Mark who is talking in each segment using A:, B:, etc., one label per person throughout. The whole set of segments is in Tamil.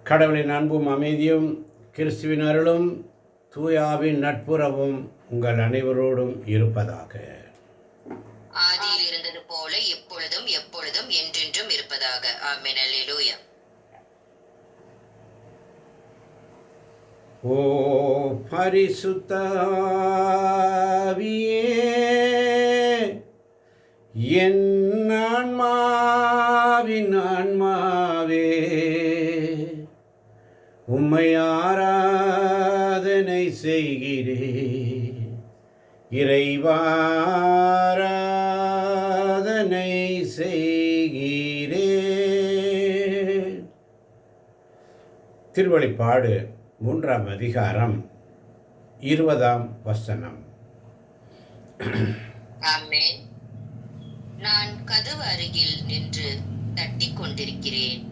A: கடவுளின் அன்பும் அமைதியும் கிறிஸ்துவின் அருளும் தூயாவின் நட்புறவும் உங்கள் அனைவரோடும் இருப்பதாக.
B: ஆதியில் இருந்தது போல எப்பொழுதும் எப்பொழுதும் என்றென்றும் இருப்பதாக. ஆமென். அல்லேலூயா.
A: ஓ பரிசுத்த ஆவியே, என் ஆன்மாவின் ஆன்மாவே, உம்மை ஆராதனை செய்கிறேன். இறைவா ஆராதனை செய்கிறேன். திருவெளிப்பாடு 3ஆம் அதிகாரம் 20ஆம் வசனம்.
B: ஆமென். நான் கதவு அருகில் நின்று தட்டிக் கொண்டிருக்கிறேன்.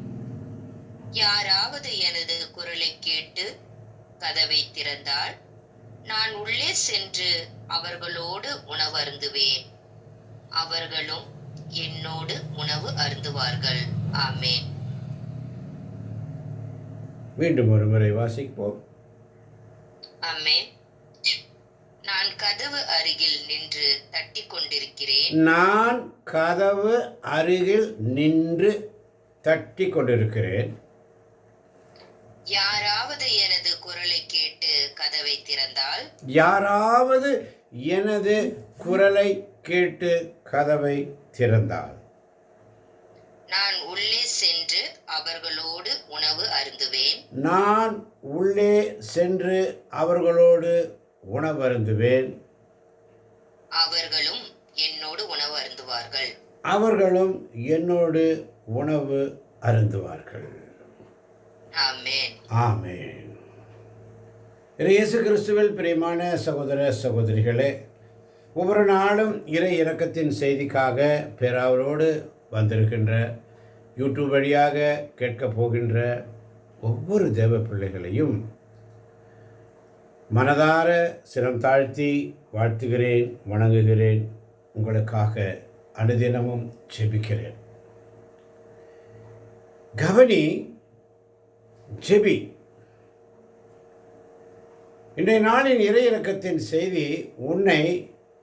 B: யாராவது எனது குரலை கேட்டு கதவை திறந்தால் நான் உள்ளே சென்று அவர்களோடு உணவு அருந்துவேன், அவர்களும் என்னோடு உணவு அருந்துவார்கள். ஆமென்.
A: மீண்டும் ஒரு முறை வாசிப்போம்.
B: ஆமென். நான் கதவு அருகில் நின்று தட்டிக் கொண்டிருக்கிறேன்.
A: நான் கதவு அருகில் நின்று தட்டி கொண்டிருக்கிறேன்.
B: யாராவது எனது குரலை கேட்டு கதவை திறந்தால்
A: யாராவது எனது குரலை கேட்டு கதவை திறந்தால்
B: நான் உள்ளே சென்று அவர்களோடு உணவு அருந்துவேன்,
A: நான் உள்ளே சென்று அவர்களோடு உணவருந்துவேன்,
B: அவர்களும் என்னோடு உணவு அருந்துவார்கள்.
A: அவர்களும் என்னோடு உணவு அருந்துவார்கள்.
B: ஆமென்.
A: ஆமென். இயேசு கிறிஸ்துவில் பிரியமான சகோதர சகோதரிகளே, ஒவ்வொரு நாளும் இறை இரக்கத்தின் செய்திக்காக பேராவரோடு வந்திருக்கின்ற யூடியூப் வழியாக கேட்கப் போகின்ற ஒவ்வொரு தேவ பிள்ளைகளையும் மனதார சிரம் தாழ்த்தி வாழ்த்துகிறேன், வணங்குகிறேன். உங்களுக்காக அனுதினமும் ஜெபிக்கிறேன். கவனி, ஜெபி. இன்றைய நாளின் இறை இரக்கத்தின் செய்தி, உன்னை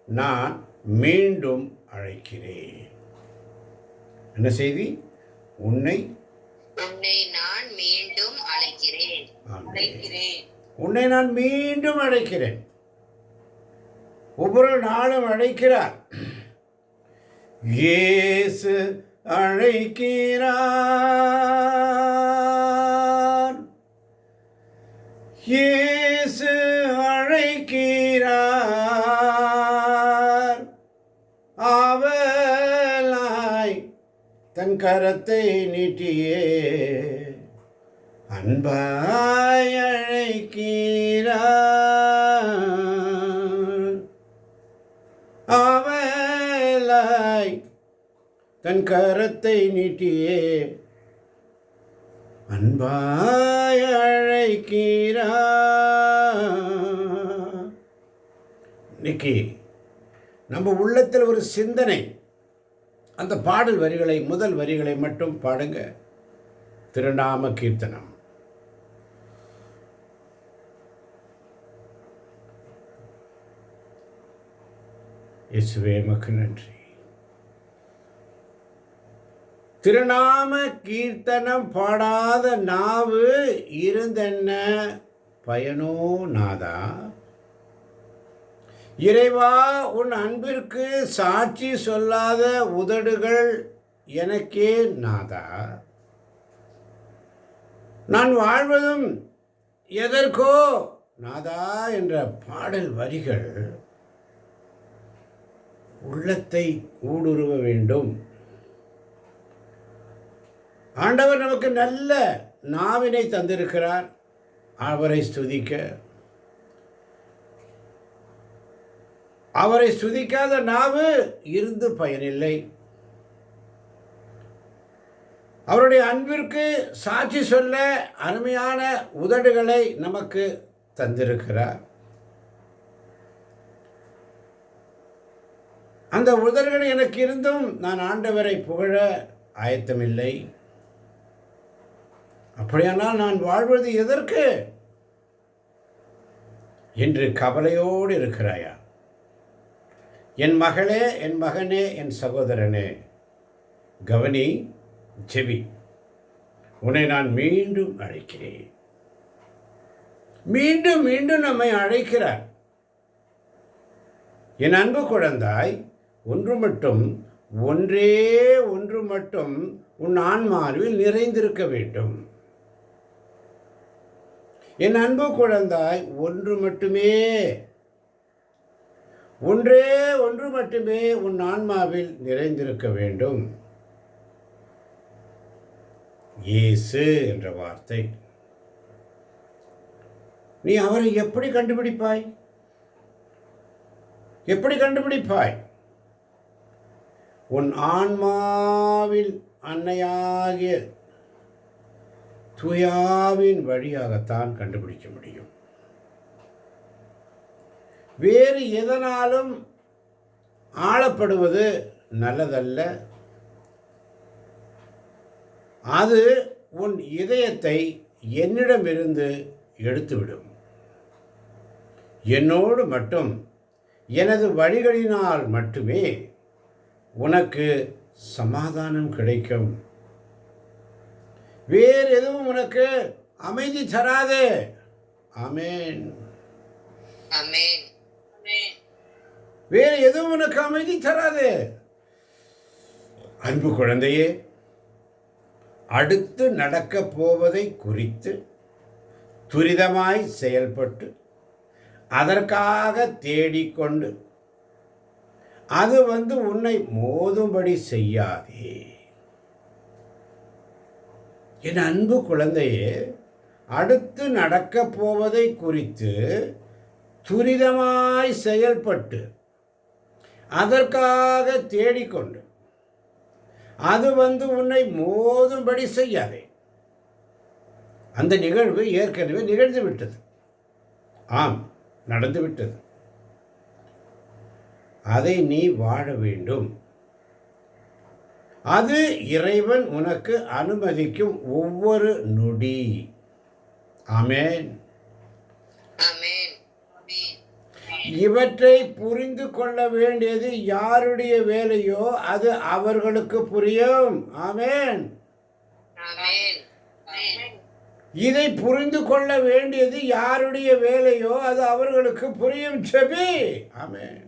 A: நான் மீண்டும் அழைக்கிறேன். என்ன செய்தி? உன்னை
B: நான் மீண்டும் அழைக்கிறேன்.
A: உன்னை நான் மீண்டும் அழைக்கிறேன். ஒவ்வொரு நாளும் அழைக்கிறார். இயேசு அழைக்கிறார், இயேசு அழைக்கிறார். ஆவலாய் தன் கரத்தை நீட்டியே அன்பாய் அழைக்கிறார். ஆவலாய் தன் கரத்தை நீட்டியே அன்பாய் அழைக்கிறார். இன்னைக்கு நம்ம உள்ளத்தில் ஒரு சிந்தனை. அந்த பாடல் வரிகளை, முதல் வரிகளை மட்டும் பாடுங்க. திருநாம கீர்த்தனம். இயேசுவே உமக்கு நன்றி. திருநாம கீர்த்தனம் பாடாத நாவு இருந்தென்ன பயனோ நாதா? இறைவா, உன் அன்பிற்கு சாட்சி சொல்லாத உதடுகள் எனக்கே நாதா. நான் வாழ்வதும் எதற்கோ நாதா என்ற பாடல் வரிகள் உள்ளத்தை ஊடுருவ வேண்டும். ஆண்டவர் நமக்கு நல்ல நாவினை தந்திருக்கிறார். அவரை ஸ்துதிக்க. அவரை ஸ்துதிக்காத நாவு இருந்து பயனில்லை. அவருடைய அன்பிற்கு சாட்சி சொல்ல அருமையான உதடுகளை நமக்கு தந்திருக்கிறார். அந்த உதடுகள் எனக்கு இருந்தும் நான் ஆண்டவரை புகழ ஆயத்தமில்லை. அப்படியானால் நான் வாழ்வது எதற்கு என்று கவலையோடு இருக்கிறாயா? என் மகளே, என் மகனே, என் சகோதரனே, கவனி, ஜெபி. உன்னை நான் மீண்டும் அழைக்கிறேன். மீண்டும் மீண்டும் நம்மை அழைக்கிறார். என் அன்பு குழந்தாய், ஒன்றே ஒன்று மட்டும் உன் ஆன்மாவில் நிறைந்திருக்க வேண்டும். என் அன்பு குழந்தாய், ஒன்றே ஒன்று மட்டுமே உன் ஆன்மாவில் நிறைந்திருக்க வேண்டும். இயேசு என்ற வார்த்தை. நீ அவரை எப்படி கண்டுபிடிப்பாய்? உன் ஆன்மாவில் அன்னையாகிய தூயாவின் வழியாகத்தான் கண்டுபிடிக்க முடியும். வேறு எதனாலும் ஆளப்படுவது நல்லதல்ல. அது உன் இதயத்தை என்னிடமிருந்து எடுத்துவிடும். என்னோடு மட்டும், எனது வழிகளினால் மட்டுமே உனக்கு சமாதானம் கிடைக்கும். வேறு எதுவும் உனக்கு அமைதி தராதே. ஆமென்.
B: ஆமென்.
A: வேறு எதுவும் உனக்கு அமைதி தராதே. அன்பு குழந்தையே, அடுத்து நடக்கப் போவதை குறித்து துரிதமாய் செயல்பட்டு அதற்காக தேடிக்கொண்டு அது உன்னை மோதும்படி செய்யாதே. என் அன்பு குழந்தையே, அடுத்து நடக்கப் போவதை குறித்து துரிதமாய் செயல்பட்டு அதற்காக தேடிக்கொண்டு அது உன்னை மோதும்படி செய்யாதே. அந்த நிகழ்வு ஏற்கனவே நிகழ்ந்து விட்டது. ஆம், நடந்துவிட்டது. அதை நீ வாழ வேண்டும். அது இறைவன் உனக்கு அனுமதிக்கும் ஒவ்வொரு நொடி. ஆமென். இவற்றை புரிந்து கொள்ள வேண்டியது யாருடைய வேலையோ அது அவர்களுக்கு புரியும். ஆமென். இதை புரிந்து கொள்ள வேண்டியது யாருடைய வேலையோ அது அவர்களுக்கு புரியும். ஜெபி. ஆமென்.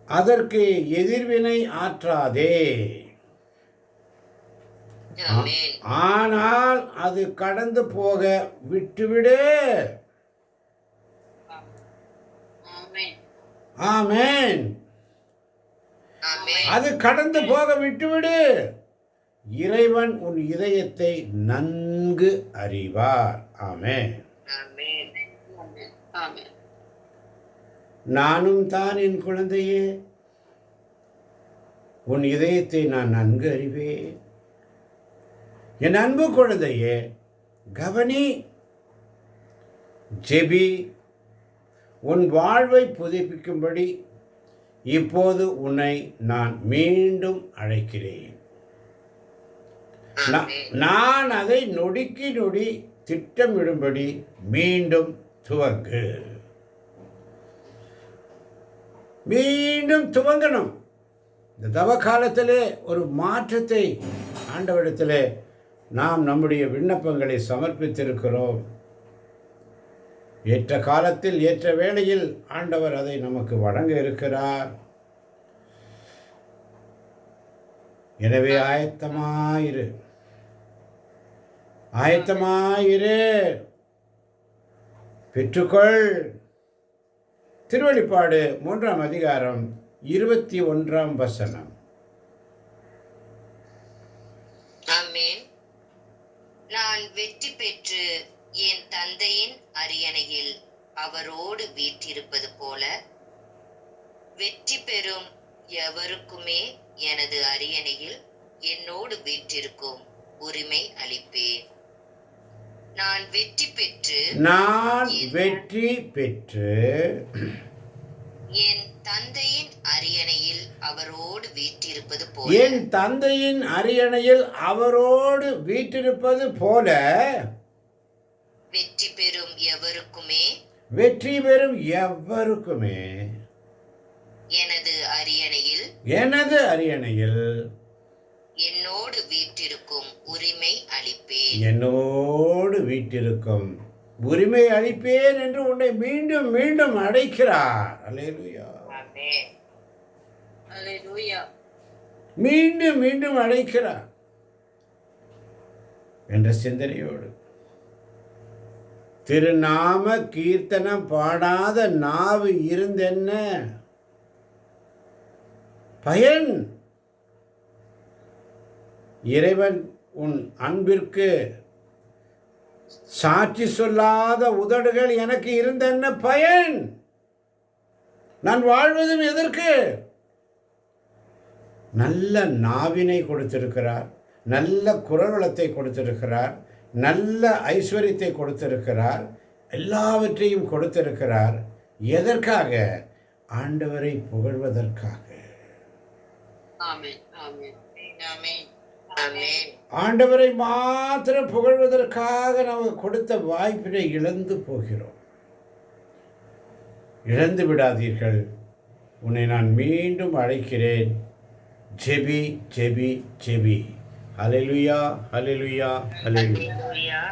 A: அதற்கு எதிர்வினை ஆற்றாதே. ஆனால் அது கடந்து போக விட்டுவிடு. ஆமென். அது கடந்து போக விட்டுவிடு. இறைவன் உன் இதயத்தை நன்கு அறிவார். ஆமென். நானும் தான் என் குழந்தையே, உன் இதயத்தை நான் நன்கு அறிவேன். என் அன்பு குழந்தையே, கவனி, ஜெபி. உன் வாழ்வை புதுப்பிக்கும்படி இப்போது உன்னை நான் மீண்டும் அழைக்கிறேன். நான் அதை நொடிக்கு நொடி திட்டமிடும்படி மீண்டும் துவங்கு. மீண்டும் துவங்கணும். இந்த தவ காலத்திலே ஒரு மாற்றத்தை ஆண்டவரிடத்திலே நாம் நம்முடைய விண்ணப்பங்களை சமர்ப்பித்திருக்கிறோம். ஏற்ற காலத்தில் ஏற்ற வேளையில் ஆண்டவர் அதை நமக்கு வழங்க இருக்கிறார். எனவே ஆயத்தமாயிரு. பெற்றுக்கொள். திருவெளிப்பாடு 3ஆம் அதிகாரம் 21ஆம் வசனம்.
B: ஆமென். நான் வெற்றி பெற்று என் தந்தையின் அரியணையில் அவரோடு வீற்றிருப்பது போல வெற்றி பெறும் எவருக்குமே எனது அரியணையில் என்னோடு வீற்றிருக்கும் உரிமை அளிப்பேன். நான் வெற்றி பெற்று
A: என் தந்தையின்
B: அரியணையில் அவரோடு வீற்றிருப்பது போல
A: என் தந்தையின் அரியணையில் அவரோடு வீற்றிருப்பது போல
B: வெற்றி பெறும் எவருக்குமே
A: வெற்றி பெறும் எவருக்குமே
B: எனது அரியணையில் என்னோடு வீற்றிருக்கும் உரிமை அளிப்பேன்.
A: என்னோடு வீற்றிருக்கும் உரிமை அளிப்பேன் என்று உன்னை மீண்டும் மீண்டும் அழைக்கிறார். அல்லேலூயா.
B: ஆமென். அல்லேலூயா.
A: மீண்டும் மீண்டும் அழைக்கிறார் என்ற சிந்தனையோடு திருநாம கீர்த்தனம் பாடாத நாவு இருந்தென்ன பயன்? இறைவன் உன் அன்பிற்கு சாட்சி சொல்லாத உதடுகள் எனக்கு இருந்தென்ன பயன்? நான் வாழ்வதும் எதற்கு? நல்ல நாவினை கொடுத்திருக்கிறார், நல்ல குரல் வளத்தை கொடுத்திருக்கிறார், நல்ல ஐஸ்வர்யத்தை கொடுத்திருக்கிறார், எல்லாவற்றையும் கொடுத்திருக்கிறார். எதற்காக? ஆண்டவரை புகழ்வதற்காக. ஆண்டவரை மாத்திரம் புகழ்வதற்காக நமக்கு கொடுத்த வாய்ப்பினை இழந்து போகிறோம். இழந்து விடாதீர்கள். உன்னை நான் மீண்டும் அழைக்கிறேன். ஜெபி ஜெபி ஜெபி. ஹல்லேலூயா, ஹல்லேலூயா, ஹல்லேலூயா.